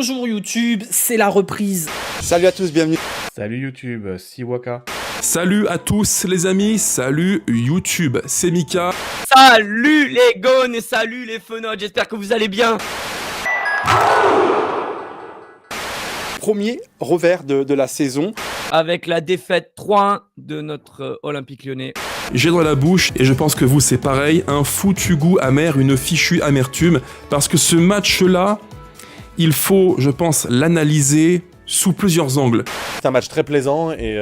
Bonjour YouTube, c'est la reprise. Salut à tous, bienvenue. Salut YouTube, Siwaka. Salut à tous les amis, salut YouTube, c'est Mika. Salut les gones et salut les fenotes, j'espère que vous allez bien. Premier revers de la saison. Avec la défaite 3-1 de notre Olympique Lyonnais. J'ai dans la bouche, et je pense que vous c'est pareil, un foutu goût amer, une fichue amertume, parce que ce match-là, il faut, je pense, l'analyser sous plusieurs angles. C'est un match très plaisant et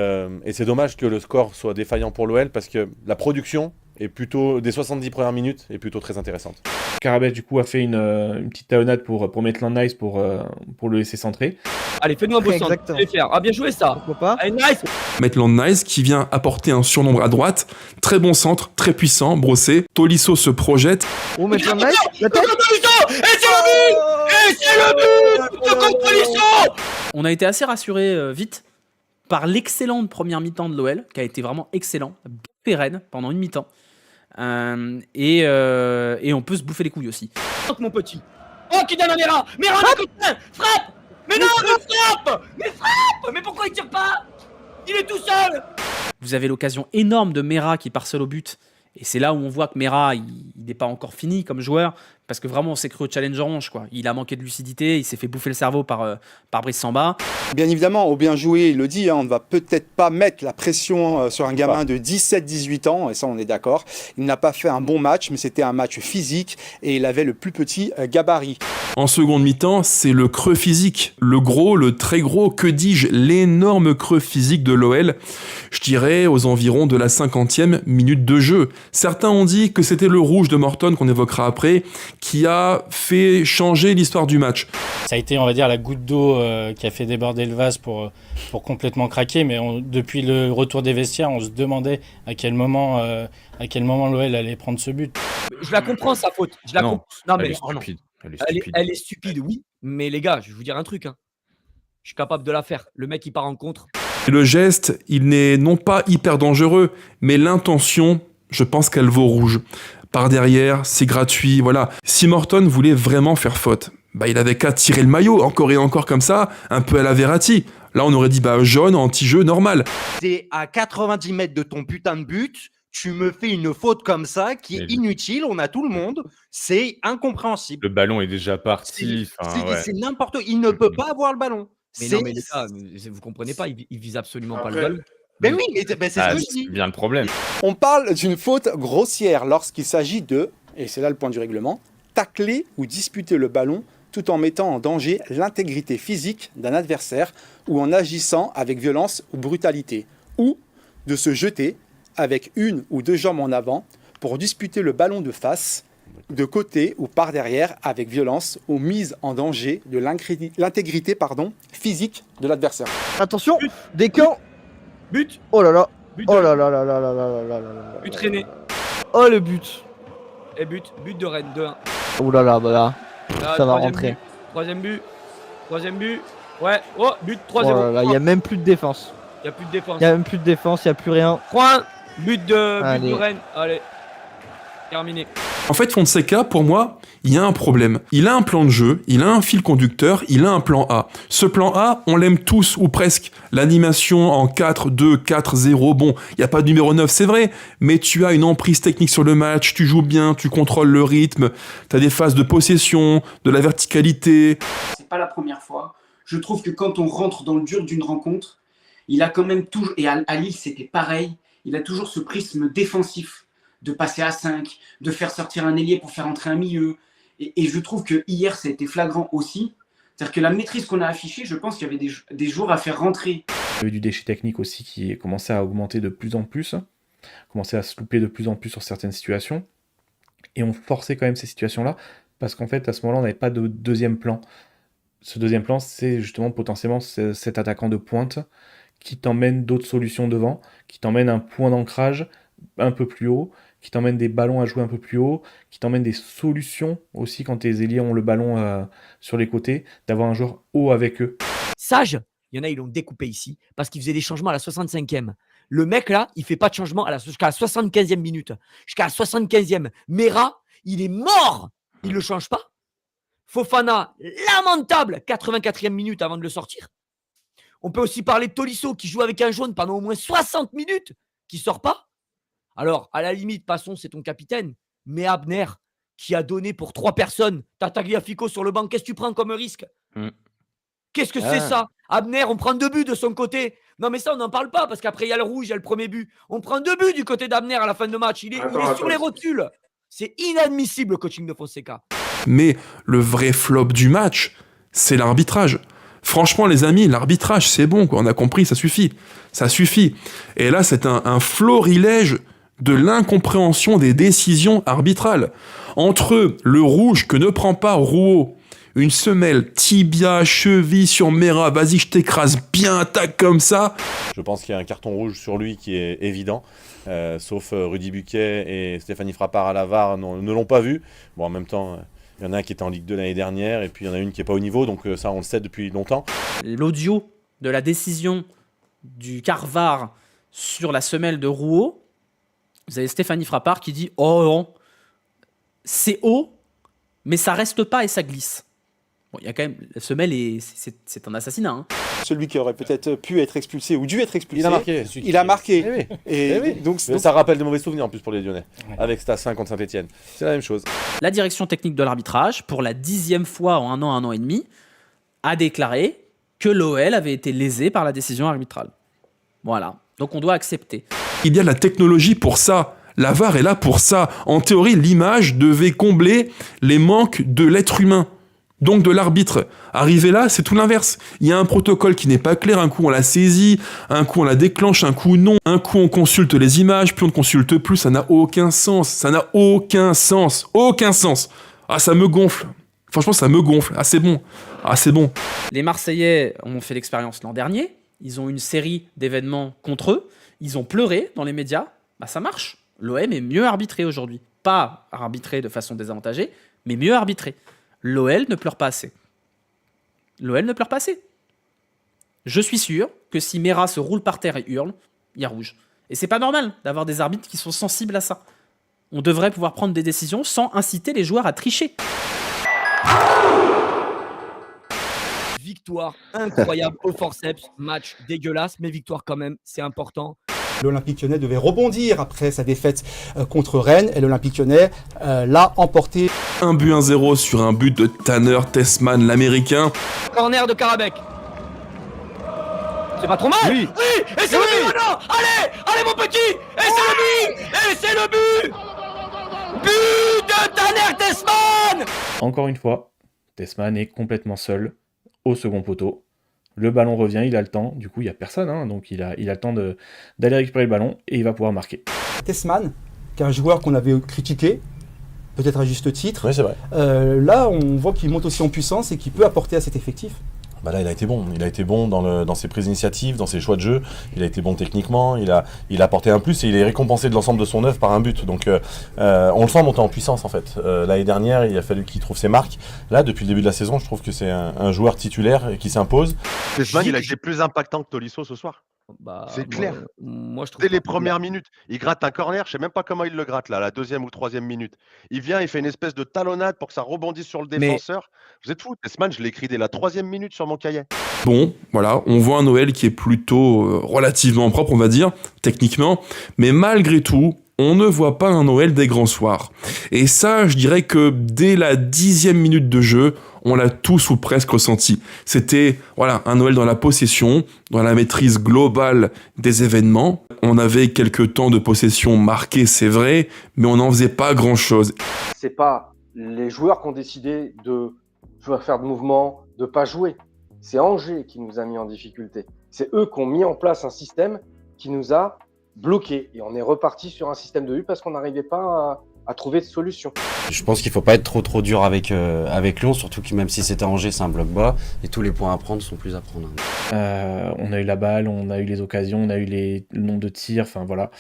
c'est dommage que le score soit défaillant pour l'OL parce que la production est plutôt, des 70 premières minutes, est plutôt très intéressante. Carabès du coup a fait une petite talonnade pour mettre Nice pour le laisser centrer. Allez, fais-nous un beau centre, je vais faire. Ah, bien joué ça. Pourquoi pas? Allez, nice. Maitland Nice qui vient apporter un surnombre à droite, très bon centre, très puissant, brossé. Tolisso se projette. Oh, Maitland Nice, la tête. Et c'est le but. Et c'est le but de Tolisso. On a été assez rassurés vite par l'excellente première mi-temps de l'OL, qui a été vraiment excellent, pérenne pendant une mi-temps. Et on peut se bouffer les couilles aussi. Mon petit. Oh, qui donne à Mera. Mera, frappe. Mais non, mais frappe. Mais pourquoi il tire pas? Il est tout seul. Vous avez l'occasion énorme de Mera qui part seul au but. Et c'est là où on voit que Mera, il n'est pas encore fini comme joueur. Parce que vraiment, on s'est cru au challenge orange, quoi. Il a manqué de lucidité, il s'est fait bouffer le cerveau par Brice Samba. Bien évidemment, au bien joué, il le dit, on ne va peut-être pas mettre la pression sur un gamin de 17-18 ans, et ça on est d'accord. Il n'a pas fait un bon match, mais c'était un match physique, et il avait le plus petit gabarit. En seconde mi-temps, c'est le creux physique. Le gros, le très gros, que dis-je, l'énorme creux physique de l'OL. Je dirais aux environs de la 50e minute de jeu. Certains ont dit que c'était le rouge de Morton, qu'on évoquera après, qui a fait changer l'histoire du match. Ça a été, on va dire, la goutte d'eau qui a fait déborder le vase pour complètement craquer. Mais depuis le retour des vestiaires, on se demandait à quel moment l'OL allait prendre ce but. Je la comprends, sa faute. Je la comprends. Non, mais Elle est stupide. elle est stupide, oui. Mais les gars, je vais vous dire un truc. Hein. Je suis capable de la faire. Le mec, il part en contre. Le geste, il n'est non pas hyper dangereux, mais l'intention, je pense qu'elle vaut rouge. Par derrière, c'est gratuit, voilà. Si Morton voulait vraiment faire faute, il avait qu'à tirer le maillot, encore et encore comme ça, un peu à la Verratti. Là, on aurait dit jaune, anti-jeu, normal. T'es à 90 mètres de ton putain de but, tu me fais une faute comme ça qui est inutile, on a tout le monde, c'est incompréhensible. Le ballon est déjà parti. C'est n'importe quoi, il ne peut pas avoir le ballon. Mais non, mais les gars, vous comprenez pas, il vise absolument pas le ballon. Ben oui, c'est ce que je dis. C'est bien le problème. On parle d'une faute grossière lorsqu'il s'agit de, et c'est là le point du règlement, tacler ou disputer le ballon tout en mettant en danger l'intégrité physique d'un adversaire ou en agissant avec violence ou brutalité, ou de se jeter avec une ou deux jambes en avant pour disputer le ballon de face, de côté ou par derrière avec violence ou mise en danger de l'intégrité physique de l'adversaire. Attention, des camps. But. Oh là là. But Oh là là là là là là là là là. But René. Oh le but. Et but de Rennes, 2-1. Oh là là, voilà. Là, Ça va rentrer. Troisième but. Ouais, oh, but, Oh 3-0. là là, il n'y a même plus de défense. Il n'y a plus de défense. Il n'y a même plus de défense, il n'y a plus rien. 3-1. But de Allez. Rennes. Allez. Terminé. En fait, Fonseca, pour moi, il y a un problème. Il a un plan de jeu, il a un fil conducteur, il a un plan A. Ce plan A, on l'aime tous, ou presque. L'animation en 4-2, 4-0, bon, il n'y a pas de numéro 9, c'est vrai, mais tu as une emprise technique sur le match, tu joues bien, tu contrôles le rythme, tu as des phases de possession, de la verticalité. C'est pas la première fois. Je trouve que quand on rentre dans le dur d'une rencontre, il a quand même toujours, et à Lille c'était pareil, il a toujours ce prisme défensif de passer à 5, de faire sortir un ailier pour faire entrer un milieu. Et je trouve que hier, ça a été flagrant aussi. C'est-à-dire que la maîtrise qu'on a affichée, je pense qu'il y avait des joueurs à faire rentrer. Il y a eu du déchet technique aussi qui commençait à augmenter de plus en plus, commençait à se louper de plus en plus sur certaines situations. Et on forçait quand même ces situations-là, parce qu'en fait, à ce moment-là, on n'avait pas de deuxième plan. Ce deuxième plan, c'est justement potentiellement cet attaquant de pointe qui t'emmène d'autres solutions devant, qui t'emmène un point d'ancrage un peu plus haut, qui t'emmène des ballons à jouer un peu plus haut, qui t'emmène des solutions aussi quand tes ailiers ont le ballon sur les côtés, d'avoir un joueur haut avec eux. Sage, il y en a, ils l'ont découpé ici parce qu'il faisait des changements à la 65e. Le mec là, il fait pas de changement jusqu'à la 75e minute. Jusqu'à la 75e. Mera, il est mort. Il le change pas. Fofana, lamentable, 84e minute avant de le sortir. On peut aussi parler de Tolisso qui joue avec un jaune pendant au moins 60 minutes, qui sort pas. Alors, à la limite, passons, c'est ton capitaine. Mais Abner, qui a donné pour 3 personnes, Tagliafico sur le banc, qu'est-ce que tu prends comme risque? Qu'est-ce que c'est ça? Abner, on prend 2 buts de son côté. Non, mais ça, on n'en parle pas, parce qu'après, il y a le rouge, il y a le premier but. On prend 2 buts du côté d'Abner à la fin de match. Il est sur les rotules. C'est inadmissible, le coaching de Fonseca. Mais le vrai flop du match, c'est l'arbitrage. Franchement, les amis, l'arbitrage, c'est bon, quoi. On a compris, ça suffit. Ça suffit. Et là, c'est un florilège de l'incompréhension des décisions arbitrales. Entre le rouge que ne prend pas Rouault, une semelle, tibia, cheville sur Mera, vas-y, je t'écrase bien, tac, comme ça. Je pense qu'il y a un carton rouge sur lui qui est évident, sauf Rudy Buquet et Stéphanie Frappard à la VAR ne l'ont pas vu. Bon, en même temps, il y en a un qui était en Ligue 2 l'année dernière, et puis il y en a une qui n'est pas au niveau, donc ça, on le sait depuis longtemps. L'audio de la décision du quart VAR sur la semelle de Rouault, vous avez Stéphanie Frappard qui dit « Oh non, c'est haut, mais ça reste pas et ça glisse ». Bon, il y a quand même, la semelle, c'est un assassinat. Hein. Celui qui aurait peut-être pu être expulsé ou dû être expulsé. Il a marqué. Il a marqué. Eh oui. Et oui. donc, ça rappelle de mauvais souvenirs en plus pour les Lyonnais, avec Stassin contre Saint-Etienne. C'est la même chose. La direction technique de l'arbitrage, pour la 10e fois en un an et demi, a déclaré que l'OL avait été lésé par la décision arbitrale. Voilà. Donc on doit accepter. Il y a la technologie pour ça. La VAR est là pour ça. En théorie, l'image devait combler les manques de l'être humain. Donc de l'arbitre. Arrivé là, c'est tout l'inverse. Il y a un protocole qui n'est pas clair, un coup on la saisit, un coup on la déclenche, un coup non. Un coup on consulte les images, puis on ne consulte plus, ça n'a aucun sens. Ça n'a aucun sens. Aucun sens. Ah, ça me gonfle. Franchement, ça me gonfle. Ah, c'est bon. Ah, c'est bon. Les Marseillais ont fait l'expérience l'an dernier. Ils ont une série d'événements contre eux. Ils ont pleuré dans les médias. Bah, ça marche. L'OM est mieux arbitré aujourd'hui. Pas arbitré de façon désavantagée, mais mieux arbitré. L'OL ne pleure pas assez. L'OL ne pleure pas assez. Je suis sûr que si Mera se roule par terre et hurle, il y a rouge. Et c'est pas normal d'avoir des arbitres qui sont sensibles à ça. On devrait pouvoir prendre des décisions sans inciter les joueurs à tricher. Victoire incroyable au forceps, match dégueulasse, mais victoire quand même, c'est important. L'Olympique Lyonnais devait rebondir après sa défaite contre Rennes, et l'Olympique Lyonnais l'a emporté. 1-0 sur un but de Tanner Tessman, l'Américain. Corner de Karabek. C'est pas trop mal. Oui. Et c'est le but maintenant. Allez mon petit. Et c'est le but. Et c'est le but. But de Tanner Tessman. Encore une fois, Tessman est complètement seul au second poteau. Le ballon revient, il a le temps, du coup il n'y a personne, hein, donc il a le temps d'aller récupérer le ballon et il va pouvoir marquer. Tessman, qui est un joueur qu'on avait critiqué, peut-être à juste titre, Oui, c'est vrai. là on voit qu'il monte aussi en puissance et qu'il peut apporter à cet effectif. Bah là, il a été bon. Il a été bon dans ses prises d'initiative, dans ses choix de jeu. Il a été bon techniquement. Il a apporté un plus et il est récompensé de l'ensemble de son œuvre par un but. Donc, on le sent monter en puissance en fait. L'année dernière, il a fallu qu'il trouve ses marques. Là, depuis le début de la saison, je trouve que c'est un joueur titulaire qui s'impose. Tessman, il a été plus impactant que Tolisso ce soir. Bah, c'est clair. Moi, je trouve Dès les premières minutes, il gratte un corner, je sais même pas comment il le gratte là, la 2e ou 3e minute. Il vient, il fait une espèce de talonnade pour que ça rebondisse sur le défenseur. Vous êtes fous, Tessman, je l'ai écrit dès la 3e minute sur mon cahier. Bon, voilà, on voit un Noël qui est plutôt relativement propre, on va dire, techniquement, mais malgré tout, on ne voit pas un Noël des grands soirs. Et ça, je dirais que dès la 10e minute de jeu, on l'a tous ou presque ressenti. C'était voilà, un Noël dans la possession, dans la maîtrise globale des événements. On avait quelques temps de possession marqués, c'est vrai, mais on n'en faisait pas grand-chose. C'est pas les joueurs qui ont décidé de faire de mouvements, de pas jouer. C'est Angers qui nous a mis en difficulté. C'est eux qui ont mis en place un système qui nous a bloqués. Et on est reparti sur un système de but parce qu'on n'arrivait pas à trouver de solution. Je pense qu'il ne faut pas être trop dur avec Lyon, surtout que même si c'était Angers, c'est un bloc bas et tous les points à prendre sont plus à prendre. On a eu la balle, on a eu les occasions, on a eu le nombre de tirs, enfin voilà.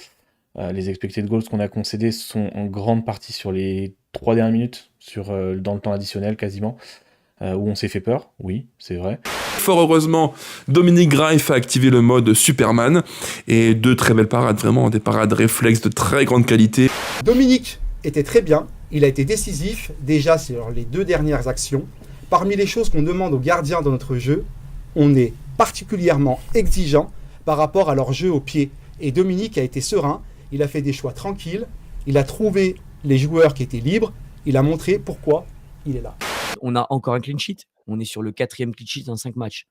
Les expected goals qu'on a concédés sont en grande partie sur les 3 dernières minutes, dans le temps additionnel quasiment, où on s'est fait peur, oui, c'est vrai. Fort heureusement, Dominique Greif a activé le mode Superman, et 2 très belles parades, vraiment des parades réflexes de très grande qualité. Dominique était très bien, Il a été décisif déjà sur les 2 dernières actions. Parmi les choses qu'on demande aux gardiens dans notre jeu, on est particulièrement exigeant par rapport à leur jeu au pied. Et Dominique a été serein, il a fait des choix tranquilles, il a trouvé les joueurs qui étaient libres, il a montré pourquoi il est là. On a encore un clean sheet. On est sur le 4e clean sheet en 5 matchs.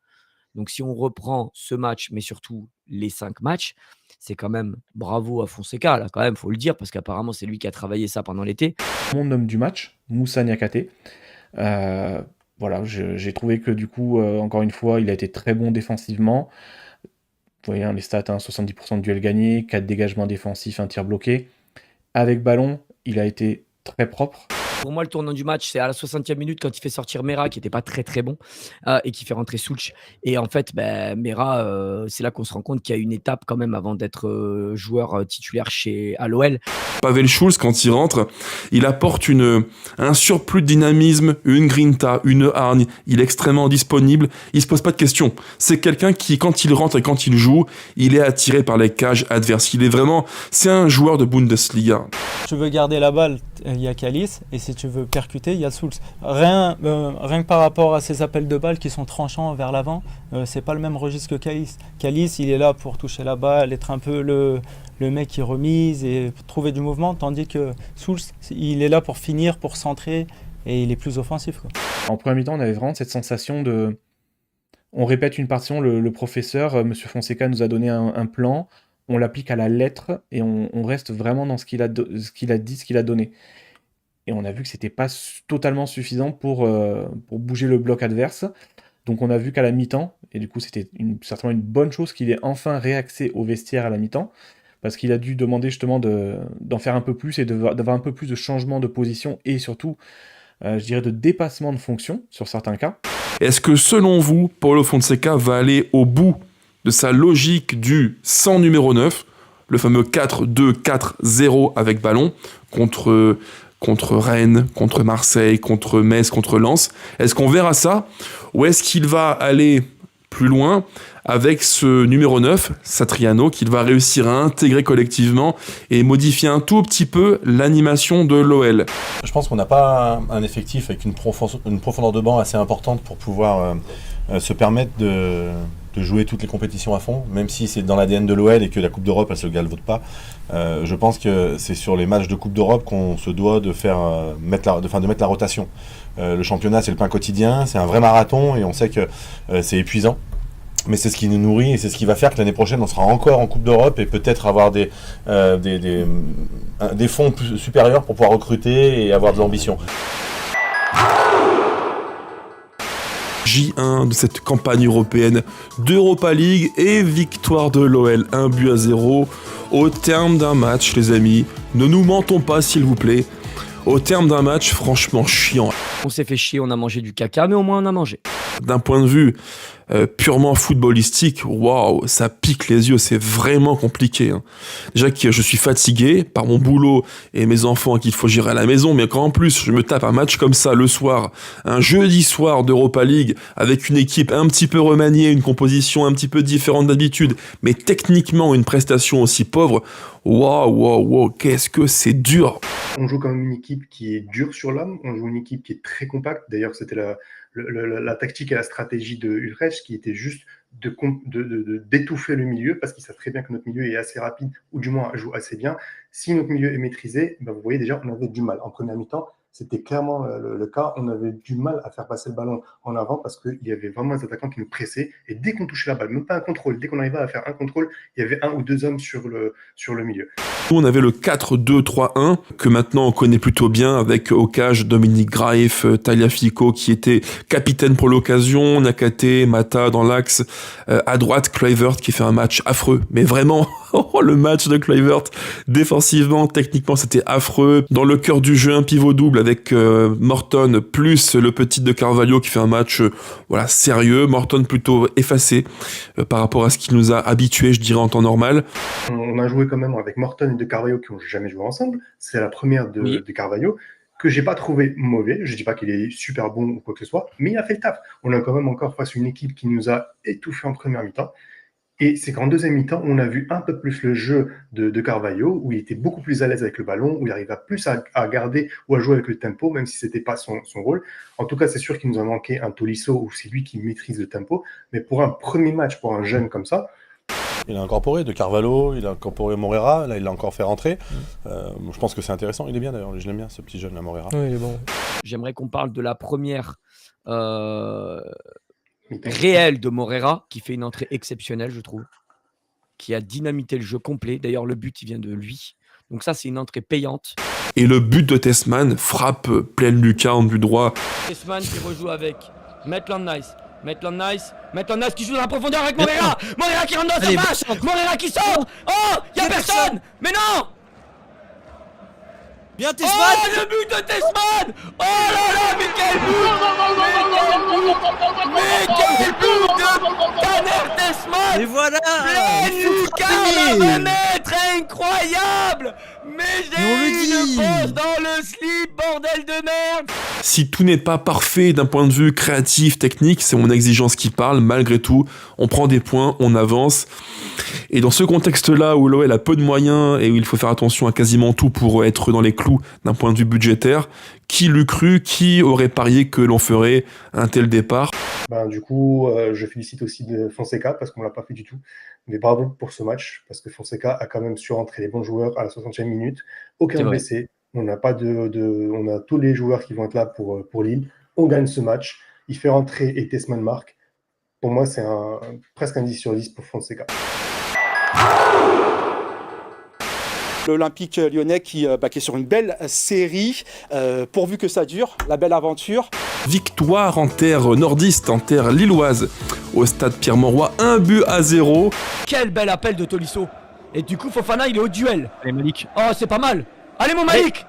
Donc, si on reprend ce match, mais surtout les 5 matchs, c'est quand même bravo à Fonseca, là, quand même, faut le dire, parce qu'apparemment, c'est lui qui a travaillé ça pendant l'été. Mon homme du match, Moussa Niakhaté. Voilà, j'ai trouvé que du coup, encore une fois, il a été très bon défensivement. Vous voyez les stats, 70% de duels gagnés, 4 dégagements défensifs, 1 tir bloqué. Avec ballon, il a été très propre. Pour moi, le tournant du match, c'est à la 60e minute quand il fait sortir Mera, qui n'était pas très très bon, et qui fait rentrer Soulch. Et en fait, Mera, c'est là qu'on se rend compte qu'il y a une étape quand même avant d'être joueur titulaire à l'OL. Pavel Schulz, quand il rentre, il apporte un surplus de dynamisme, une grinta, une hargne. Il est extrêmement disponible. Il se pose pas de questions. C'est quelqu'un qui, quand il rentre et quand il joue, il est attiré par les cages adverses. C'est un joueur de Bundesliga. Tu veux garder la balle, il y a Kalis, et si tu veux percuter, il y a Soulz. Rien que par rapport à ces appels de balles qui sont tranchants vers l'avant, c'est pas le même registre que Kalis. Kalis, il est là pour toucher la balle, être un peu le mec qui remise et trouver du mouvement, tandis que Soulz, il est là pour finir, pour centrer, et il est plus offensif, quoi. En première mi-temps, on avait vraiment cette sensation de... On répète une partition, le professeur, M. Fonseca, nous a donné un plan, on l'applique à la lettre, et on reste vraiment dans ce qu'il a dit, ce qu'il a donné. Et on a vu que c'était pas totalement suffisant pour bouger le bloc adverse. Donc on a vu qu'à la mi-temps, et du coup c'était certainement une bonne chose qu'il ait enfin réaxé au vestiaire à la mi-temps, parce qu'il a dû demander justement d'en faire un peu plus et d'avoir un peu plus de changement de position et surtout, je dirais, de dépassement de fonction sur certains cas. Est-ce que selon vous, Paulo Fonseca va aller au bout de sa logique du 100 numéro 9, le fameux 4-2-4-0 avec ballon, contre Rennes, contre Marseille, contre Metz, contre Lens? Est-ce qu'on verra ça? Ou est-ce qu'il va aller plus loin avec ce numéro 9, Satriano, qu'il va réussir à intégrer collectivement et modifier un tout petit peu l'animation de l'OL? Je pense qu'on n'a pas un effectif avec une profondeur de banc assez importante pour pouvoir se permettre de jouer toutes les compétitions à fond, même si c'est dans l'ADN de l'OL et que la Coupe d'Europe, elle se galvaude pas. Je pense que c'est sur les matchs de Coupe d'Europe qu'on se doit de mettre la rotation. Le championnat, c'est le pain quotidien, c'est un vrai marathon et on sait que c'est épuisant. Mais c'est ce qui nous nourrit et c'est ce qui va faire que l'année prochaine, on sera encore en Coupe d'Europe et peut-être avoir des fonds supérieurs pour pouvoir recruter et avoir de l'ambition. J1 de cette campagne européenne d'Europa League et victoire de l'OL 1-0 au terme d'un match, les amis. Ne nous mentons pas, s'il vous plaît. Au terme d'un match franchement chiant. On s'est fait chier, on a mangé du caca, mais au moins on a mangé. D'un point de vue purement footballistique, waouh, ça pique les yeux, c'est vraiment compliqué. Hein. Déjà que je suis fatigué par mon boulot et mes enfants qu'il faut gérer à la maison, mais quand en plus je me tape un match comme ça le soir, un jeudi soir d'Europa League, avec une équipe un petit peu remaniée, une composition un petit peu différente d'habitude, mais techniquement une prestation aussi pauvre, waouh, qu'est-ce que c'est dur. On joue quand même une équipe qui est dure sur l'homme, on joue une équipe qui est très compacte, d'ailleurs c'était la tactique et la stratégie de Utrecht qui était juste d'étouffer le milieu parce qu'ils savent très bien que notre milieu est assez rapide ou du moins joue assez bien. Si notre milieu est maîtrisé, ben vous voyez déjà on avait du mal. En première mi-temps, c'était clairement le cas. On avait du mal à faire passer le ballon en avant parce qu'il y avait vraiment des attaquants qui nous pressaient. Et dès qu'on touchait la balle, même pas un contrôle, dès qu'on arrivait à faire un contrôle, il y avait 1 ou 2 hommes sur le milieu. Nous, on avait le 4-2-3-1 que maintenant on connaît plutôt bien avec au cage Dominique Graef, Tagliafico qui était capitaine pour l'occasion, Nakate, Mata dans l'axe, à droite Kluivert qui fait un match affreux, mais vraiment le match de Kluivert défensivement, techniquement c'était affreux. Dans le cœur du jeu, un pivot double avec Morton plus le petit de Carvalho qui fait un match sérieux, Morton plutôt effacé par rapport à ce qu'il nous a habitués, je dirais en temps normal. On a joué quand même avec Morton et de Carvalho qui n'ont jamais joué ensemble. C'est la première de Carvalho que j'ai pas trouvé mauvais. Je dis pas qu'il est super bon ou quoi que ce soit, mais il a fait le taf. On a quand même encore face à une équipe qui nous a étouffés en première mi-temps. Et c'est qu'en deuxième mi-temps, on a vu un peu plus le jeu de Carvalho, où il était beaucoup plus à l'aise avec le ballon, où il arriva plus à garder ou à jouer avec le tempo, même si ce n'était pas son rôle. En tout cas, c'est sûr qu'il nous a manqué un Tolisso, où c'est lui qui maîtrise le tempo. Mais pour un premier match, pour un jeune comme ça, il a incorporé de Carvalho, il a incorporé Morera, là il l'a encore fait rentrer. Je pense que c'est intéressant, il est bien d'ailleurs, je l'aime bien ce petit jeune là, Morera. Oui, il est bon. J'aimerais qu'on parle de la première réelle de Morera, qui fait une entrée exceptionnelle, je trouve, qui a dynamité le jeu complet. D'ailleurs, le but, il vient de lui. Donc ça, c'est une entrée payante. Et le but de Tessman, frappe pleine lucarne du droit. Tessman qui rejoue avec Maitland-Nice. Maitland-Nice qui joue dans la profondeur avec Morera. Morera qui rentre dans la surface. Morera qui sort. Oh, il n'y a personne. Mais non. Bien Tessman. Oh, le but de Tessman. Oh là là, mais quel but. Mais quel but de Taner Tessman. Et voilà. Pleine lucarne à 20 mètres, incroyable. Mais j'ai une pause dans le slip, bordel de merde. Si tout n'est pas parfait d'un point de vue créatif, technique, c'est mon exigence qui parle. Malgré tout, on prend des points, on avance. Et dans ce contexte-là où l'OL a peu de moyens et où il faut faire attention à quasiment tout pour être dans les clous d'un point de vue budgétaire, qui l'eût cru, qui aurait parié que l'on ferait un tel départ? Du coup, je félicite aussi de Fonseca parce qu'on ne l'a pas fait du tout. Mais bravo pour ce match parce que Fonseca a quand même su rentrer les bons joueurs à la 60e minute. Aucun blessé. On n'a pas on a tous les joueurs qui vont être là pour Lille. On gagne ce match. Il fait rentrer et Tessman marque. Pour moi, c'est presque un 10 sur 10 pour Fonseca. L'Olympique lyonnais qui est sur une belle série, pourvu que ça dure, la belle aventure. Victoire en terre nordiste, en terre lilloise, au stade Pierre-Mauroy, 1-0. Quel bel appel de Tolisso. Et du coup, Fofana, il est au duel. Allez, Malik. Oh, c'est pas mal. Allez, mon Malik.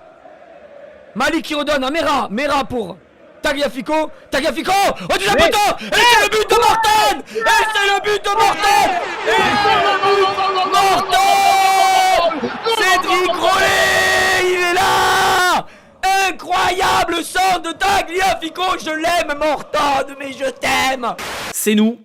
Malik qui redonne à Mera. Mera pour Tagliafico. Tagliafico. Oh, du poteau. Et c'est le but de Morton. Et c'est le but de Morton. Et c'est le but de Morton. Cédric Rollet, il est là. Incroyable centre de Tagliafico. Je l'aime, Morton, mais je t'aime. C'est nous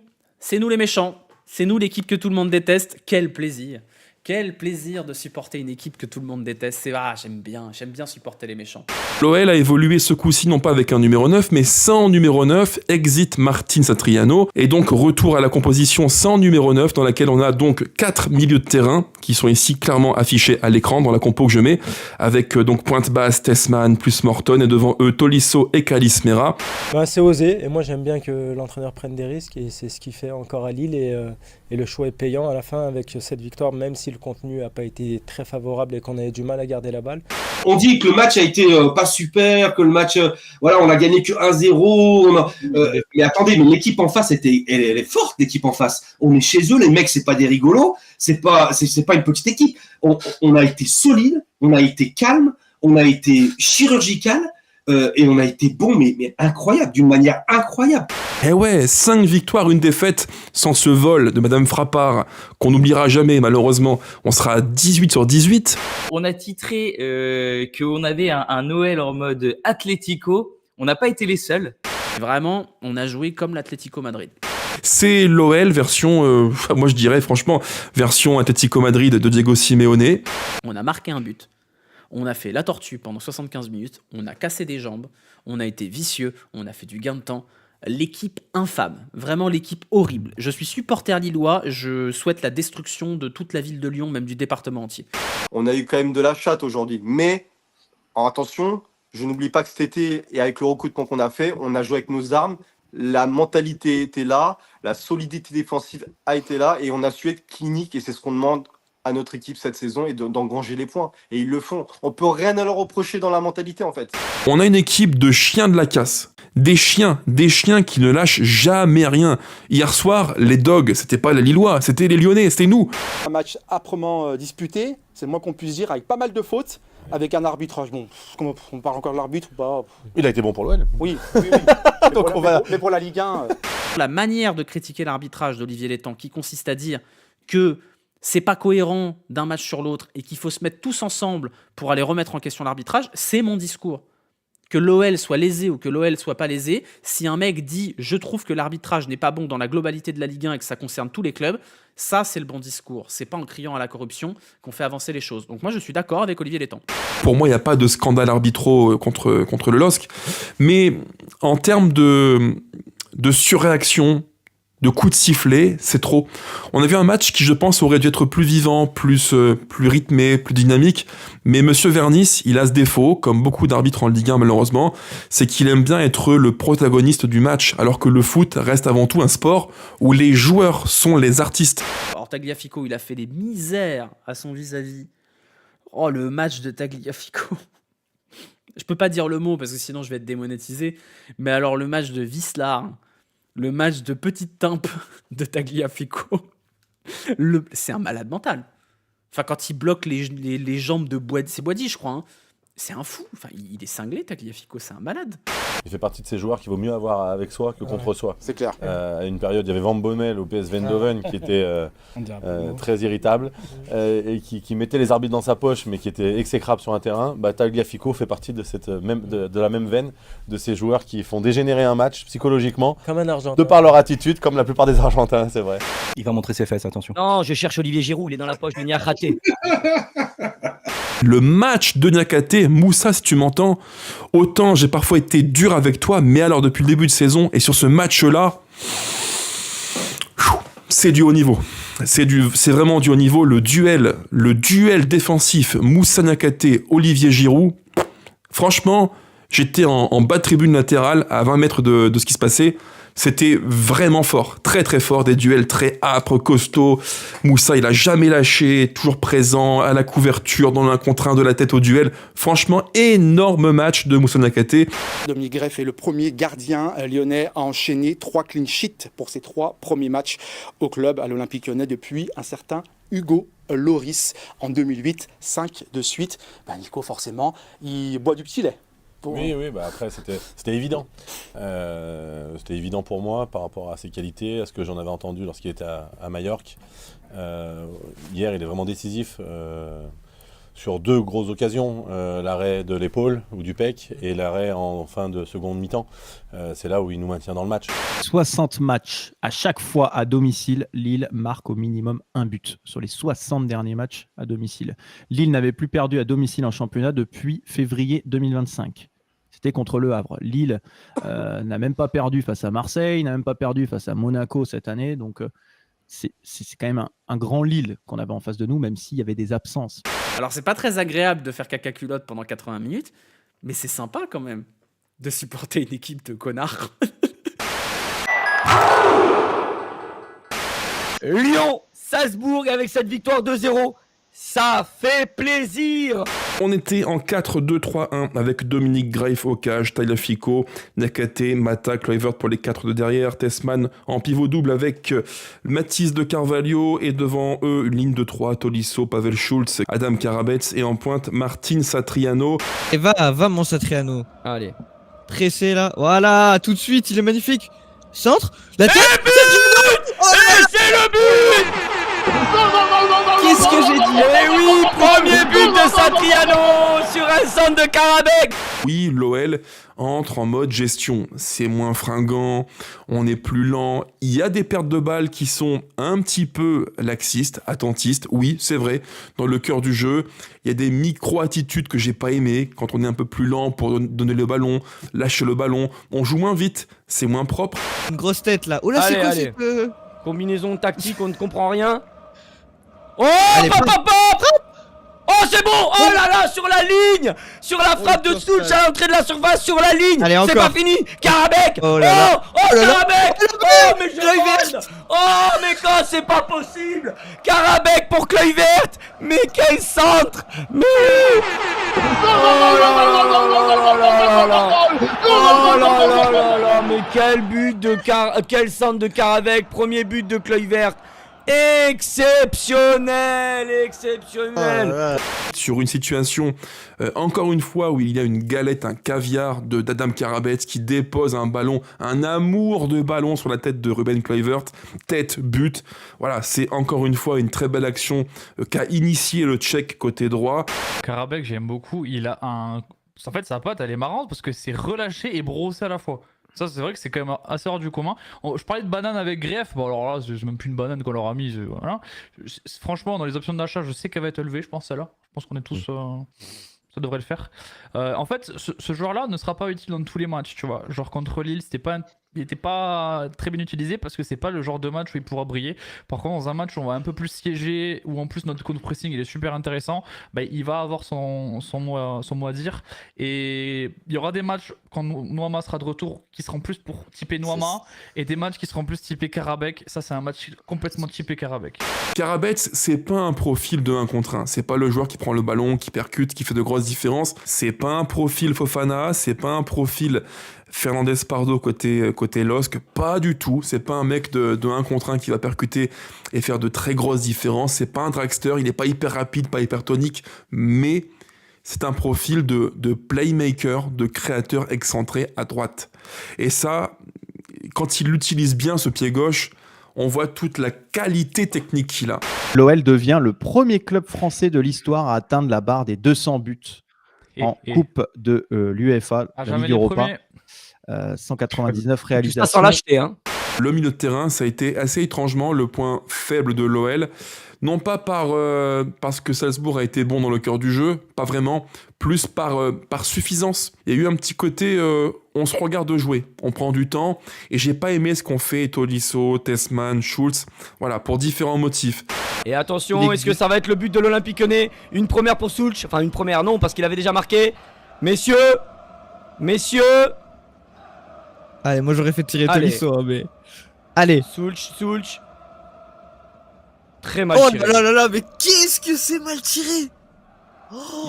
les méchants. C'est nous l'équipe que tout le monde déteste. Quel plaisir. Quel plaisir de supporter une équipe que tout le monde déteste. J'aime bien supporter les méchants. L'OL a évolué ce coup-ci non pas avec un numéro 9, mais sans numéro 9, exit Martin Satriano, et donc retour à la composition sans numéro 9, dans laquelle on a donc 4 milieux de terrain, qui sont ici clairement affichés à l'écran, dans la compo que je mets, avec donc pointe basse, Tessman plus Morton, et devant eux Tolisso et Kalis Mera. C'est osé, et moi j'aime bien que l'entraîneur prenne des risques, et c'est ce qu'il fait encore à Lille, et le choix est payant à la fin avec cette victoire, même si le contenu n'a pas été très favorable et qu'on avait du mal à garder la balle. On dit que le match a été pas super, que le match, on a gagné que 1-0. Mais attendez, mais l'équipe en face, elle est forte, l'équipe en face. On est chez eux, les mecs, c'est pas des rigolos, c'est pas une petite équipe. On a été solide, on a été calme, on a été chirurgical. Et on a été bon, mais incroyable, d'une manière incroyable. Eh ouais, 5 victoires, 1 défaite, sans ce vol de Madame Frappard, qu'on n'oubliera jamais malheureusement. On sera à 18 sur 18. On a titré qu'on avait un Noël en mode Atlético. On n'a pas été les seuls. Vraiment, on a joué comme l'Atlético Madrid. C'est l'OL version, moi je dirais franchement, version Atlético Madrid de Diego Simeone. On a marqué un but. On a fait la tortue pendant 75 minutes, on a cassé des jambes, on a été vicieux, on a fait du gain de temps. L'équipe infâme, vraiment l'équipe horrible. Je suis supporter lillois, je souhaite la destruction de toute la ville de Lyon, même du département entier. On a eu quand même de la chatte aujourd'hui, mais attention, je n'oublie pas que cet été, et avec le recrutement qu'on a fait, on a joué avec nos armes, la mentalité était là, la solidité défensive a été là, et on a su être clinique, et c'est ce qu'on demande à notre équipe cette saison et d'engranger les points. Et ils le font. On peut rien leur reprocher dans la mentalité, en fait. On a une équipe de chiens de la casse. Des chiens qui ne lâchent jamais rien. Hier soir, les dogs, c'était pas les Lillois, c'était les Lyonnais, c'était nous. Un match âprement disputé, c'est le moins qu'on puisse dire, avec pas mal de fautes, avec un arbitrage. Bon, on parle encore de l'arbitre ou pas? Il a été bon pour l'OL. Oui. Mais pour la Ligue 1... La manière de critiquer l'arbitrage d'Olivier Létang, qui consiste à dire que c'est pas cohérent d'un match sur l'autre et qu'il faut se mettre tous ensemble pour aller remettre en question l'arbitrage, c'est mon discours. que l'OL soit lésé ou que l'OL soit pas lésé, si un mec dit « je trouve que l'arbitrage n'est pas bon dans la globalité de la Ligue 1 et que ça concerne tous les clubs », ça c'est le bon discours. C'est pas en criant à la corruption qu'on fait avancer les choses. Donc moi je suis d'accord avec Olivier Létang. Pour moi, il n'y a pas de scandale arbitraux contre le LOSC, mais en termes de surréaction, de coups de sifflet, c'est trop. On a vu un match qui, je pense, aurait dû être plus vivant, plus rythmé, plus dynamique, mais Monsieur Vernis, il a ce défaut, comme beaucoup d'arbitres en Ligue 1 malheureusement, c'est qu'il aime bien être le protagoniste du match, alors que le foot reste avant tout un sport où les joueurs sont les artistes. Alors Tagliafico, il a fait des misères à son vis-à-vis. Oh, le match de Tagliafico. Je peux pas dire le mot parce que sinon je vais être démonétisé, mais alors le match de Wislar, le match de petite timpe de Tagliafico, c'est un malade mental. Enfin, quand il bloque les jambes de Boadi, c'est Boadi, je crois. Hein. C'est un fou. Enfin, il est cinglé, Tagliafico, c'est un malade. Il fait partie de ces joueurs qu'il vaut mieux avoir avec soi que contre soi. C'est clair. À une période, il y avait Van Bommel au PSV Eindhoven qui était très irritable et qui mettait les arbitres dans sa poche, mais qui était exécrable sur un terrain. Tagliafico fait partie de la même veine de ces joueurs qui font dégénérer un match psychologiquement, comme un Argentin, de par leur attitude, comme la plupart des Argentins, c'est vrai. Il va montrer ses fesses, attention. Non, je cherche Olivier Giroud, il est dans la poche de Niakhaté. Le match de Niakhaté, Moussa, si tu m'entends, autant j'ai parfois été dur avec toi, mais alors depuis le début de saison, et sur ce match-là, c'est du haut niveau. C'est vraiment du haut niveau. Le duel défensif Moussa Niakhaté, Olivier Giroud, franchement, j'étais en bas de tribune latérale, à 20 mètres de ce qui se passait. C'était vraiment fort, très très fort, des duels très âpres, costauds. Moussa, il a jamais lâché, toujours présent, à la couverture, dans l'un contre un, de la tête au duel. Franchement, énorme match de Moussa Niakhaté. Dominique Greff est le premier gardien lyonnais à enchaîner 3 clean sheets pour ses 3 premiers matchs au club, à l'Olympique lyonnais, depuis un certain Hugo Lloris en 2008, 5 de suite. Nico, forcément, il boit du petit lait. Oui, après c'était évident. C'était évident pour moi par rapport à ses qualités, à ce que j'en avais entendu lorsqu'il était à Majorque. Hier, il est vraiment décisif sur 2 grosses occasions, l'arrêt de l'épaule ou du pec et l'arrêt en fin de seconde mi-temps. C'est là où il nous maintient dans le match. 60 matchs à chaque fois à domicile, Lille marque au minimum un but sur les 60 derniers matchs à domicile. Lille n'avait plus perdu à domicile en championnat depuis février 2025. C'était contre Le Havre. Lille n'a même pas perdu face à Marseille, n'a même pas perdu face à Monaco cette année. Donc c'est quand même un grand Lille qu'on avait en face de nous, même s'il y avait des absences. Alors c'est pas très agréable de faire caca culotte pendant 80 minutes, mais c'est sympa quand même de supporter une équipe de connards. Lyon, Salzbourg avec cette victoire 2-0. Ça fait plaisir. On était en 4-2-3-1 avec Dominique Greif au cage, Tagliafico, Niakhaté, Mata, Kluivert pour les 4 de derrière, Tessman en pivot double avec Mathis de Carvalho et devant eux une ligne de 3, Tolisso, Pavel Schulz, Adam Karabets et en pointe Martin Satriano. Et va mon Satriano. Allez. Pressé là. Voilà, tout de suite, il est magnifique. Centre. La tête. C'est le but. Qu'est-ce que j'ai dit? Eh oui, premier but de Satriano sur un centre de Karabekh. Oui, l'OL entre en mode gestion. C'est moins fringant, on est plus lent. Il y a des pertes de balles qui sont un petit peu laxistes, attentistes. Oui, c'est vrai, dans le cœur du jeu. Il y a des micro-attitudes que j'ai pas aimées. Quand on est un peu plus lent pour donner le ballon, lâcher le ballon. On joue moins vite, c'est moins propre. Une grosse tête là. Oh là, c'est quoi cette... Combinaison tactique, on ne comprend rien. Oh, allez, oh, c'est bon. Oh là là, sur la ligne. Sur la frappe de Soulch à l'entrée de la surface, sur la ligne. C'est pas fini. Karabekh. Oh là là. Oh Karabekh. Oh, mais je rêve. Oh, mais quand c'est pas possible. Karabekh pour Kluivert. Mais quel centre. Mais... Oh là, mais quel but de quel centre de Karabekh. Premier but de Kluivert. Exceptionnel. Sur une situation, encore une fois, où il y a une galette, un caviar d'Adam Karabets qui dépose un ballon, un amour de ballon sur la tête de Ruben Kluivert, tête, but. Voilà, c'est encore une fois une très belle action qu'a initié le Tchèque côté droit. Karabekh, j'aime beaucoup. Il a en fait, sa patte, elle est marrante parce que c'est relâché et brossé à la fois. Ça, c'est vrai que c'est quand même assez hors du commun. Je parlais de banane avec greffe. Bon, alors là, j'ai même plus une banane qu'on leur a mise. Voilà. Franchement, dans les options d'achat, je sais qu'elle va être élevée, je pense, celle-là. Je pense qu'on est tous. Ça devrait le faire. En fait, ce joueur-là ne sera pas utile dans tous les matchs, tu vois. Genre contre Lille, il n'était pas très bien utilisé parce que c'est pas le genre de match où il pourra briller. Par contre, dans un match où on va un peu plus siéger, où en plus notre contre-pressing il est super intéressant, bah, il va avoir son mot à dire. Et il y aura des matchs quand Noama sera de retour qui seront plus pour typer Noama et des matchs qui seront plus typés Karabek. Ça, c'est un match complètement typé Karabek. Karabek, c'est pas un profil de 1 contre 1. C'est pas le joueur qui prend le ballon, qui percute, qui fait de grosses différences. C'est pas un profil Fofana, c'est pas un profil Fernandez Pardo côté LOSC, pas du tout. C'est pas un mec de 1 contre 1 qui va percuter et faire de très grosses différences. C'est pas un dragster, il est pas hyper rapide, pas hyper tonique, mais c'est un profil de playmaker, de créateur excentré à droite. Et ça, quand il utilise bien ce pied gauche, on voit toute la qualité technique qu'il a. L'OL devient le premier club français de l'histoire à atteindre la barre des 200 buts en Coupe de l'UEFA, la Ligue Europa. 199 réalisations. Juste sans l'acheter, hein. Le milieu de terrain, ça a été assez étrangement le point faible de l'OL. Non pas parce que Salzbourg a été bon dans le cœur du jeu, pas vraiment, plus par suffisance. Il y a eu un petit côté, on se regarde jouer, on prend du temps, et j'ai pas aimé ce qu'ont fait Tolisso, Tessman, Schulz, voilà, pour différents motifs. Et attention, est-ce que ça va être le but de l'Olympique Lyonnais? Une première pour Soulch, enfin une première non, parce qu'il avait déjà marqué. Messieurs. Allez, moi j'aurais fait tirer Tolisso, hein, mais... Allez. Soulch. Très mal tiré. Oh là là, mais qu'est-ce que c'est mal tiré!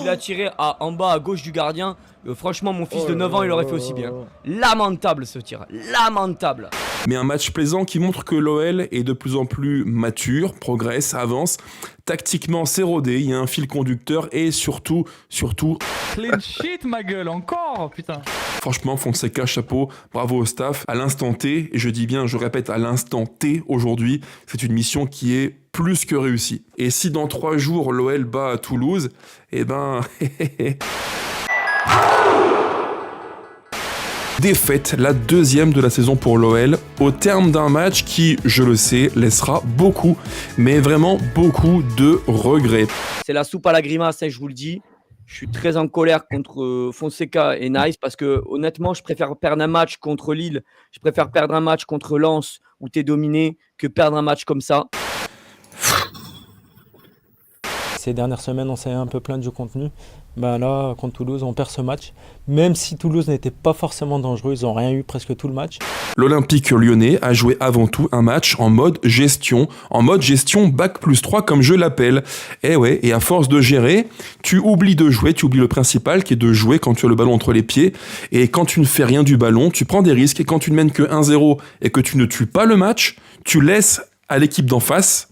Il a tiré en bas à gauche du gardien. Franchement, mon fils de 9 ans, il aurait fait aussi bien. Lamentable ce tir. Lamentable. Mais un match plaisant qui montre que l'OL est de plus en plus mature, progresse, avance. Tactiquement, c'est rodé, il y a un fil conducteur et surtout... Clean sheet, ma gueule, encore, putain. Franchement, Fonseca, chapeau, bravo au staff. À l'instant T, et je dis bien, je répète, à l'instant T aujourd'hui, c'est une mission qui est plus que réussie. Et si dans 3 jours, l'OL bat à Toulouse, eh ben... Défaite, la 2e de la saison pour l'OL, au terme d'un match qui, je le sais, laissera beaucoup, mais vraiment beaucoup de regrets. C'est la soupe à la grimace, hein, je vous le dis. Je suis très en colère contre Fonseca et Nice parce que honnêtement, je préfère perdre un match contre Lille, je préfère perdre un match contre Lens où t'es dominé que perdre un match comme ça. Ces dernières semaines, on s'est un peu plaint du contenu. Ben là, contre Toulouse, on perd ce match. Même si Toulouse n'était pas forcément dangereux, ils n'ont rien eu presque tout le match. L'Olympique Lyonnais a joué avant tout un match en mode gestion bac+3 comme je l'appelle. Et ouais, et à force de gérer, tu oublies de jouer, tu oublies le principal qui est de jouer quand tu as le ballon entre les pieds. Et quand tu ne fais rien du ballon, tu prends des risques. Et quand tu ne mènes que 1-0 et que tu ne tues pas le match, tu laisses à l'équipe d'en face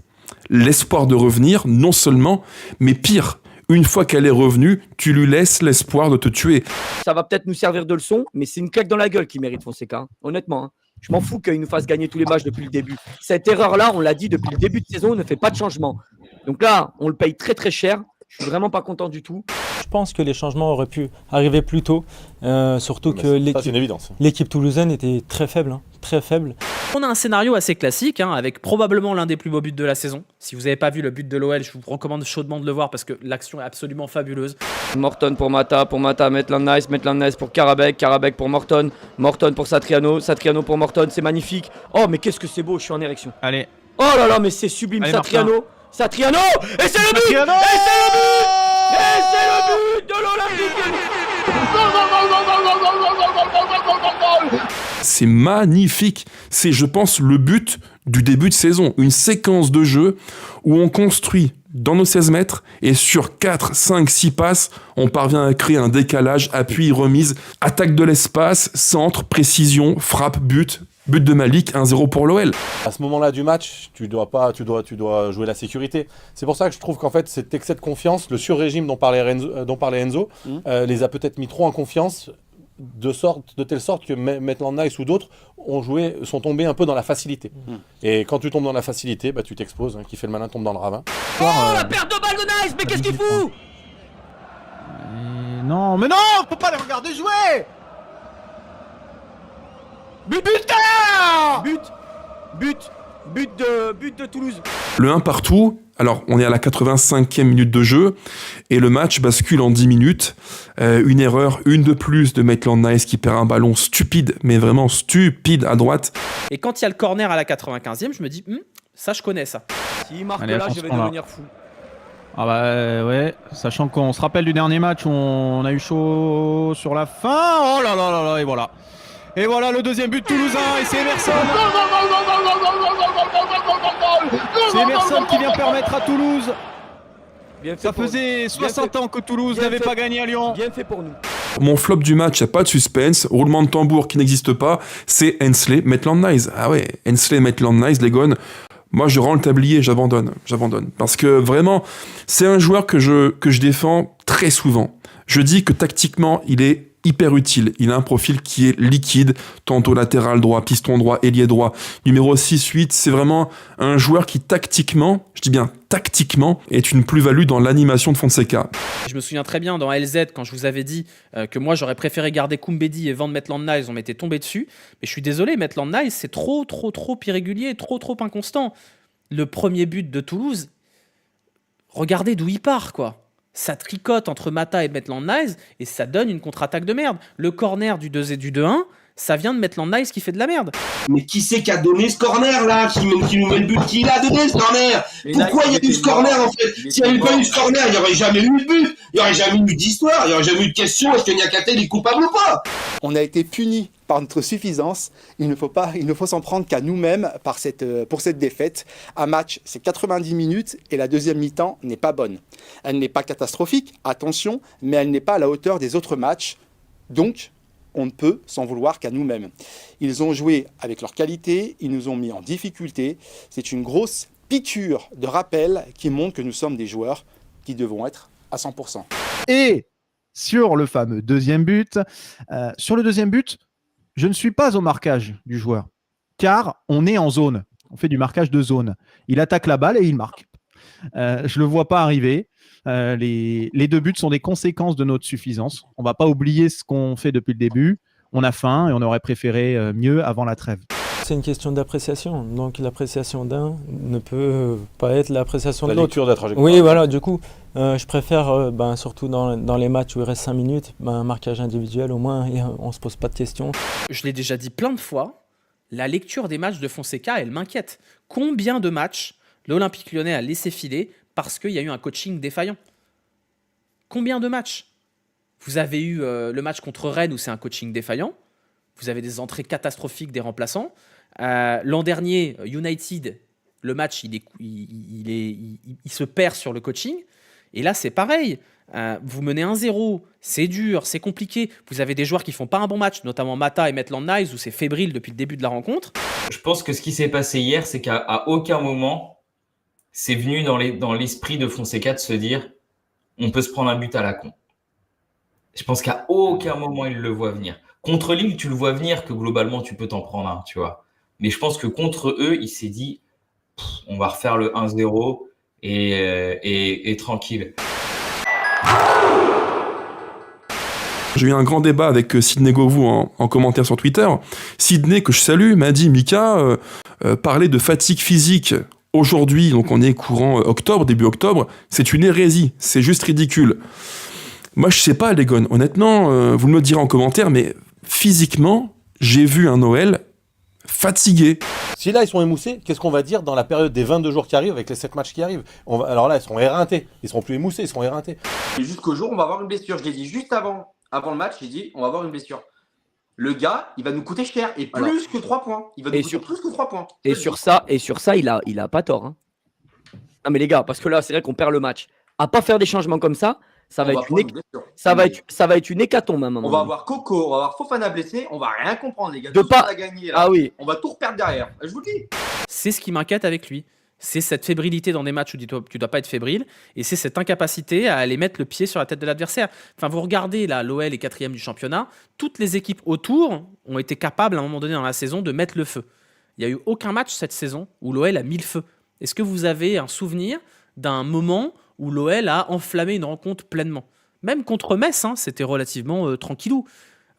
l'espoir de revenir, non seulement, mais pire. Une fois qu'elle est revenue, tu lui laisses l'espoir de te tuer. Ça va peut-être nous servir de leçon, mais c'est une claque dans la gueule qui mérite Fonseca, hein. Honnêtement. Hein. Je m'en fous qu'il nous fasse gagner tous les matchs depuis le début. Cette erreur-là, on l'a dit depuis le début de saison, ne fait pas de changement. Donc là, on le paye très très cher. Je suis vraiment pas content du tout. Je pense que les changements auraient pu arriver plus tôt, surtout que l'équipe toulousaine était très faible, hein, très faible. On a un scénario assez classique, hein, avec probablement l'un des plus beaux buts de la saison. Si vous n'avez pas vu le but de l'OL, je vous recommande chaudement de le voir parce que l'action est absolument fabuleuse. Morton pour Mata, Maitland-Nice pour Karabek pour Morton pour Satriano pour Morton, c'est magnifique. Oh mais qu'est-ce que c'est beau, je suis en érection. Allez. Oh là là, mais c'est sublime. Allez, Satriano et c'est le but Et c'est le but de l'Olympique. C'est magnifique. C'est, je pense, le but du début de saison. Une séquence de jeu où on construit dans nos 16 mètres et sur 4, 5, 6 passes, on parvient à créer un décalage, appui, remise, attaque de l'espace, centre, précision, frappe, but de Malik, 1-0 pour l'OL. À ce moment-là du match, tu dois jouer la sécurité. C'est pour ça que je trouve qu'en fait, cet excès de confiance, le sur-régime dont parlait Enzo, les a peut-être mis trop en confiance, de telle sorte que Maitland-Nice ou d'autres sont tombés un peu dans la facilité. Et quand tu tombes dans la facilité, bah, tu t'exposes, hein, qui fait le malin tombe dans le ravin. Oh, la perte de balle de Nice, mais qu'est-ce qu'il fout? non, mais non, on peut pas les regarder jouer. But de Toulouse. Le 1 partout, alors on est à la 85e minute de jeu, et le match bascule en 10 minutes. Une erreur, une de plus de Maitland Niles qui perd un ballon stupide, mais vraiment stupide à droite. Et quand il y a le corner à la 95e, je me dis, ça je connais ça. S'il marque Allez, là, je vais attention, là. devenir fou. Ah bah ouais, sachant qu'on se rappelle du dernier match, on a eu chaud sur la fin. Oh là là là là, et voilà. Et voilà le deuxième but toulousain, et c'est Emerson. C'est Emerson qui vient permettre à Toulouse. Ça faisait 60 ans que Toulouse n'avait pas gagné à Lyon. Bien fait pour nous. Mon flop du match, il n'y a pas de suspense, roulement de tambour qui n'existe pas, c'est Hensley, Maitland Niles. Ah ouais, Hensley, Maitland Niles, les gones. Moi, je rends le tablier, j'abandonne. Parce que vraiment, c'est un joueur que je défends très souvent. Je dis que tactiquement, il est hyper utile. Il a un profil qui est liquide, tantôt latéral droit, piston droit, ailier droit. Numéro 6-8, c'est vraiment un joueur qui tactiquement, je dis bien tactiquement, est une plus-value dans l'animation de Fonseca. Je me souviens très bien dans LZ, quand je vous avais dit que moi j'aurais préféré garder Koumbedi et vendre Maitland Niles, on m'était tombé dessus. Mais je suis désolé, Maitland Niles, c'est trop irrégulier, trop inconstant. Le premier but de Toulouse, regardez d'où il part, quoi. Ça tricote entre Mata et Maitland Niles et ça donne une contre-attaque de merde. Le corner du 2 et du 2-1, ça vient de Maitland Niles qui fait de la merde. Mais qui c'est qui a donné ce corner là, qui nous met le but? Qui l'a donné ce corner? Pourquoi il y a eu ce corner en fait? S'il n'y avait pas eu ce corner, il n'y aurait jamais eu de but, il n'y aurait jamais eu d'histoire, il n'y aurait jamais eu de question est-ce que Niakate est coupable ou pas? On a été punis par notre suffisance. Il ne faut s'en prendre qu'à nous-mêmes pour cette défaite. Un match, c'est 90 minutes et la deuxième mi-temps n'est pas bonne. Elle n'est pas catastrophique, attention, mais elle n'est pas à la hauteur des autres matchs. Donc, on ne peut s'en vouloir qu'à nous-mêmes. Ils ont joué avec leur qualité, ils nous ont mis en difficulté. C'est une grosse piqûre de rappel qui montre que nous sommes des joueurs qui devront être à 100%. Et sur le fameux deuxième but, je ne suis pas au marquage du joueur, car on est en zone. On fait du marquage de zone. Il attaque la balle et il marque. Je ne le vois pas arriver. Les deux buts sont des conséquences de notre suffisance. On ne va pas oublier ce qu'on fait depuis le début. On a faim et on aurait préféré mieux avant la trêve. C'est une question d'appréciation. Donc l'appréciation d'un ne peut pas être l'appréciation de La l'autre. lecture de la trajectoire. Oui, voilà. Du coup, je préfère, surtout dans les matchs où il reste 5 minutes, un marquage individuel. Au moins, on ne se pose pas de questions. Je l'ai déjà dit plein de fois, la lecture des matchs de Fonseca, elle m'inquiète. Combien de matchs l'Olympique Lyonnais a laissé filer parce qu'il y a eu un coaching défaillant? Combien de matchs? Vous avez eu le match contre Rennes où c'est un coaching défaillant. Vous avez des entrées catastrophiques des remplaçants. L'an dernier, United, le match, il se perd sur le coaching. Et là, c'est pareil. Vous menez 1-0, c'est dur, c'est compliqué. Vous avez des joueurs qui font pas un bon match, notamment Mata et Maitland Niles, où c'est fébrile depuis le début de la rencontre. Je pense que ce qui s'est passé hier, c'est qu'à aucun moment, c'est venu dans l'esprit de Fonseca de se dire on peut se prendre un but à la con. Je pense qu'à aucun moment, il le voit venir. Contre Lille, tu le vois venir que globalement, tu peux t'en prendre un, tu vois. Mais je pense que contre eux, il s'est dit on va refaire le 1-0 et tranquille. J'ai eu un grand débat avec Sidney Govou en commentaire sur Twitter. Sidney, que je salue, m'a dit « Mika, parler de fatigue physique aujourd'hui, donc on est courant octobre, début octobre, c'est une hérésie, c'est juste ridicule. » Moi, je sais pas, les gars, honnêtement, vous me le direz en commentaire, mais physiquement, j'ai vu un Noël fatigué. Si là, ils sont émoussés, qu'est-ce qu'on va dire dans la période des 22 jours qui arrivent, avec les 7 matchs qui arrivent? Alors là, ils seront éreintés. Ils seront plus émoussés, ils seront éreintés. Et jusqu'au jour où on va avoir une blessure. Je l'ai dit juste avant le match, j'ai dit on va avoir une blessure. Le gars, il va nous coûter cher et plus que 3 points. Il va nous coûter plus que 3 points. Et sur ça, il a pas tort. Hein. Non mais les gars, parce que là, c'est vrai qu'on perd le match. À pas faire des changements comme ça, ça va être une hécatombe à un moment. On va avoir Coco, on va avoir Fofana blessé, on va rien comprendre les gars. De Tout pas... ce qu'on a gagné, là, Ah oui. on va tout reperdre derrière. Je vous le dis. C'est ce qui m'inquiète avec lui. C'est cette fébrilité dans des matchs où tu dois pas être fébrile, et c'est cette incapacité à aller mettre le pied sur la tête de l'adversaire. Enfin, vous regardez là, l'OL est 4e du championnat, toutes les équipes autour ont été capables à un moment donné dans la saison de mettre le feu. Il n'y a eu aucun match cette saison où l'OL a mis le feu. Est-ce que vous avez un souvenir d'un moment où l'OL a enflammé une rencontre pleinement? Même contre Metz, hein, c'était relativement tranquillou.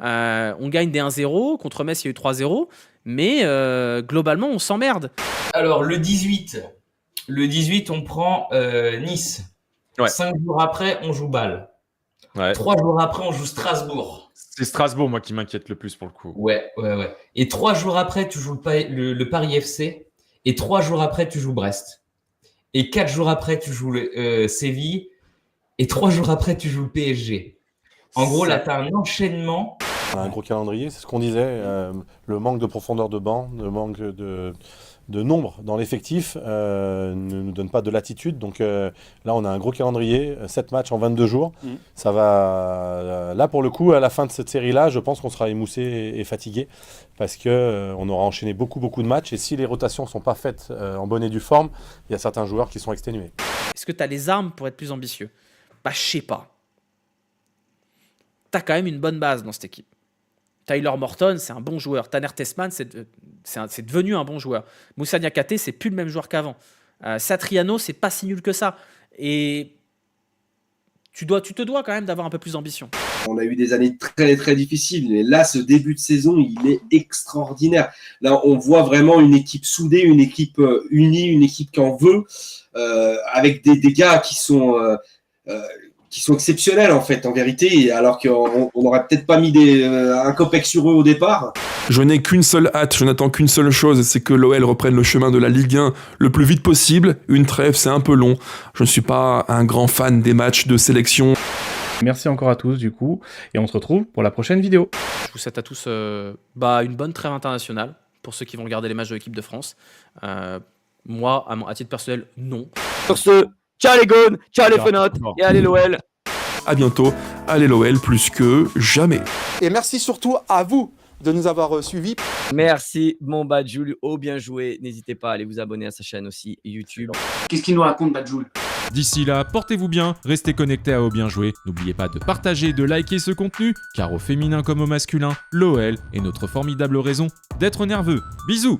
On gagne des 1-0. Contre Metz, il y a eu 3-0. Mais globalement, on s'emmerde. Alors, le 18, on prend Nice. 5 jours après, on joue Bâle. 3 jours après, on joue Strasbourg. C'est Strasbourg, moi, qui m'inquiète le plus pour le coup. Ouais. Et 3 jours après, tu joues le Paris FC. Et 3 jours après, tu joues Brest. Et 4 jours après, tu joues Séville. Et 3 jours après, tu joues le PSG. En gros, là, tu as un enchaînement. On a un gros calendrier, c'est ce qu'on disait. Le manque de profondeur de banc, le manque de nombre dans l'effectif ne nous donne pas de latitude. Donc là, on a un gros calendrier, 7 matchs en 22 jours. Ça va. Là, pour le coup, à la fin de cette série-là, je pense qu'on sera émoussé et fatigué parce qu'on aura enchaîné beaucoup de matchs. Et si les rotations ne sont pas faites en bonne et due forme, il y a certains joueurs qui sont exténués. Est-ce que tu as les armes pour être plus ambitieux? Bah, je sais pas. Tu as quand même une bonne base dans cette équipe. Tyler Morton, c'est un bon joueur. Tanner Tessman, c'est devenu un bon joueur. Moussa Niakhaté, c'est plus le même joueur qu'avant. Satriano, c'est pas si nul que ça. Et tu te dois quand même d'avoir un peu plus d'ambition. On a eu des années très difficiles, mais là, ce début de saison, il est extraordinaire. Là, on voit vraiment une équipe soudée, une équipe unie, une équipe qui en veut, avec des gars qui sont exceptionnels en fait, en vérité, alors qu'on n'aurait peut-être pas mis un copec sur eux au départ. Je n'ai qu'une seule hâte, je n'attends qu'une seule chose, c'est que l'OL reprenne le chemin de la Ligue 1 le plus vite possible. Une trêve, c'est un peu long. Je ne suis pas un grand fan des matchs de sélection. Merci encore à tous du coup, et on se retrouve pour la prochaine vidéo. Je vous souhaite à tous une bonne trêve internationale, pour ceux qui vont regarder les matchs de l'équipe de France. Moi, à titre personnel, non. Sur ce, ciao les gones, ciao les fenotes, et allez l'OL. À bientôt, allez l'OL plus que jamais. Et merci surtout à vous de nous avoir suivis. Merci mon Badjoul, bien joué. N'hésitez pas à aller vous abonner à sa chaîne aussi YouTube. Qu'est-ce qu'il nous raconte, Badjoul? D'ici là, portez-vous bien, restez connectés à Au Bien Joué. N'oubliez pas de partager et de liker ce contenu, car au féminin comme au masculin, l'OL est notre formidable raison d'être nerveux. Bisous!